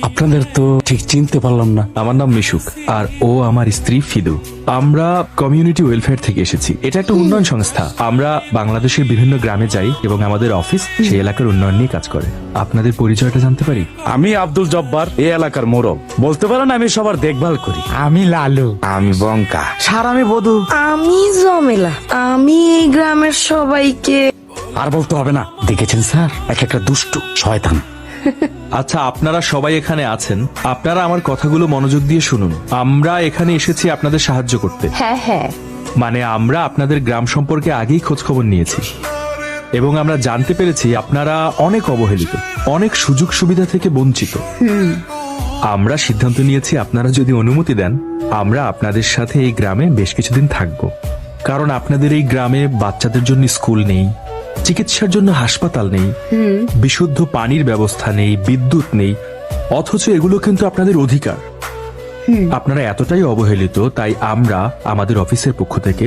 আপনাদের তো ঠিক চিনতে পারলাম না। আমার নাম মিশুক আর ও আমার স্ত্রী ফিদু। আমরা কমিউনিটি ওয়েলফেয়ার থেকে এসেছি। এটা একটা উন্নয়ন সংস্থা। আমরা বাংলাদেশের বিভিন্ন গ্রামে যাই এবং আমাদের অফিস সেই এলাকার উন্নয়ন নিয়ে কাজ করে। আপনাদের পরিচয়টা জানতে পারি? আমি আব্দুল জব্বার, এই এলাকার মোড়ল। বলতে পারেন আমি সবার দেখভাল করি। আমি লালু। আমি বঙ্কা। স্যার আমি বধু। আমি জমেলা। আমি এই গ্রামের সবাইকে আর বলতে হবে না, দেখেছেন স্যার, এক একটা দুষ্টু শয়তান। আচ্ছা, আপনারা সবাই এখানে আছেন, আপনারা আমার কথাগুলো মনোযোগ দিয়ে শুনুন। আমরা এখানে এসেছি আপনাদের সাহায্য করতে। হ্যাঁ হ্যাঁ মানে আমরা আপনাদের গ্রাম সম্পর্কে আগেই খোঁজ খবর নিয়েছি এবং আমরা জানতে পেরেছি আপনারা অনেক অবহেলিত, অনেক সুযোগ সুবিধা থেকে বঞ্চিত। আমরা সিদ্ধান্ত নিয়েছি আপনারা যদি অনুমতি দেন আমরা আপনাদের সাথে এই গ্রামে বেশ কিছুদিন থাকব। কারণ আপনাদের এই গ্রামে বাচ্চাদের জন্য স্কুল নেই, চিকিৎসার জন্য হাসপাতাল নেই, বিশুদ্ধ পানির ব্যবস্থা নেই, বিদ্যুৎ নেই, অথচ এগুলো কিন্তু আপনাদের অধিকার। আপনারা এতটাই অবহেলিত, তাই আমরা আমাদের অফিসের পক্ষ থেকে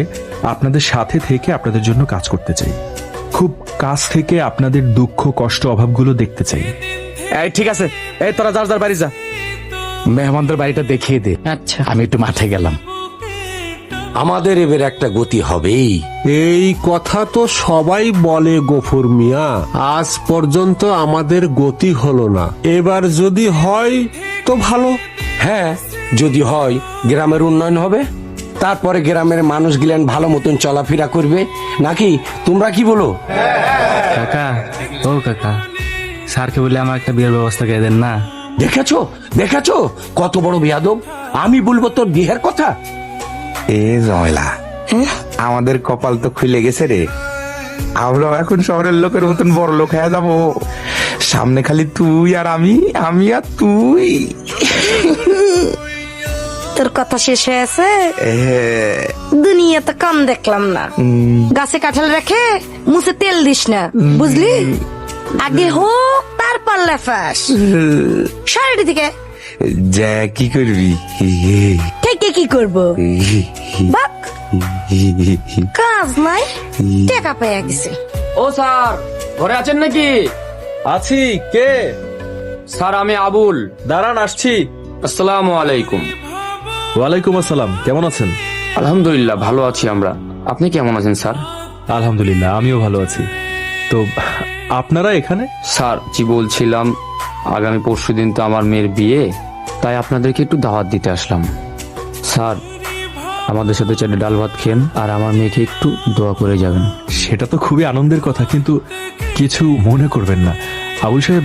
আপনাদের সাথে থেকে আপনাদের জন্য কাজ করতে চাই। খুব কাছ থেকে আপনাদের দুঃখ কষ্ট অভাবগুলো দেখতে চাই। এই ঠিক আছে, এই তোরা যার যার বাড়ি যা, মেহমানদের বাড়িটা দেখিয়ে দে। আচ্ছা আমি একটু মাঠে গেলাম। আমাদের এবার একটা গতি হবেই। এই কথা তো সবাই বলে গফুর মিয়া, আজ পর্যন্ত আমাদের গতি হলো না। এবার যদি হয় তো ভালো। হ্যাঁ, যদি হয় গ্রামের উন্নয়ন হবে, তারপরে গ্রামের মানুষ গিলেন ভালো মতন চলাফেরা করবে, নাকি তোমরা কি বলো? কাকা, ও কাকা, স্যারকে বলে আমার একটা বিয়ের ব্যবস্থা করে দেন না। দেখেছো দেখেছো কত বড় বিয়াদব। আমি বলবো তোর বিয়ের কথা। এ জমেলা, আমাদের কপাল তো খুলে গেছে রে। আমরা এখন শহরের লোকের মতন বড় লোক হয়ে যাবো। সামনে খালি তুই আর আমি, আমি আর তুই। তোর কথা শেষ হয়েছে? দুনিয়াতে কম দেখলাম না। গাছে কাঁঠাল রেখে মুছে তেল দিস না, বুঝলি? আগে হোক তারপর লেফাস। সারাটি থেকে যা কি করবি? থেকে কি করবো? বাক কাজ নাই, টাকা পেয়ে গেছে। ও স্যার, ঘরে আছেন নাকি? আছি। কে? স্যার আমি আবুল। দাঁড়ান, আসছি। আসসালামু আলাইকুম। ওয়ালাইকুম আসসালাম। কেমন আছেন? আলহামদুলিল্লাহ ভালো আছি আমরা। আপনি কেমন আছেন স্যার? আলহামদুলিল্লাহ, আমিও ভালো আছি। তো আপনারা এখানে? স্যার জি বলছিলাম, আগামী পরশুদিন তো আমার মেয়ের বিয়ে, তাই আপনাদেরকে একটু দাওয়াত দিতে আসলাম। স্যার আমাদের সাথে চাইলে ডাল ভাত খেন আর আমার মেয়েকে একটু দোয়া করে যাবেন। সেটা তো খুবই আনন্দের কথা, কিন্তু কিছু মনে করবেন না। আবুল সাহেব,